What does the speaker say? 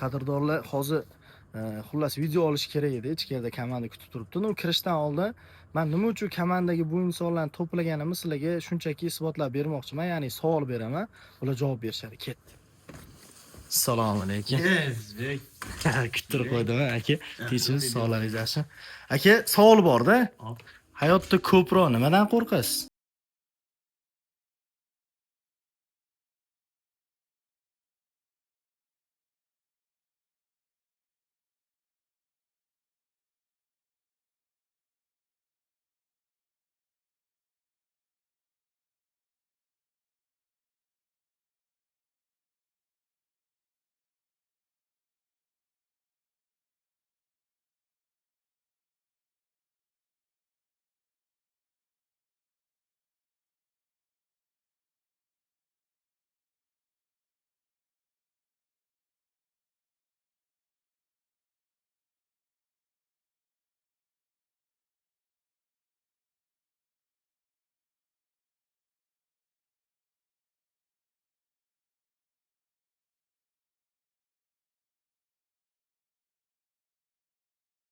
qadrdonlar hozir xullas video olish kerak edi. Ichkarida komanda kutib turibdi. U kirishdan oldin men nima uchun komandagi bu insonlarni to'plaganimni sizlarga shunchaki isbotlab bermoqchiman. Ya'ni savol beraman, ular javob berishadi. Ketdi. Assalomu alaykum. O'zbek. Kuttirib qo'ydim, aka. Tinchsiz, sog'lig'ingiz yaxshi. Aka, savol bor-da. Hayotda ko'proq nimadan qo'rqasiz?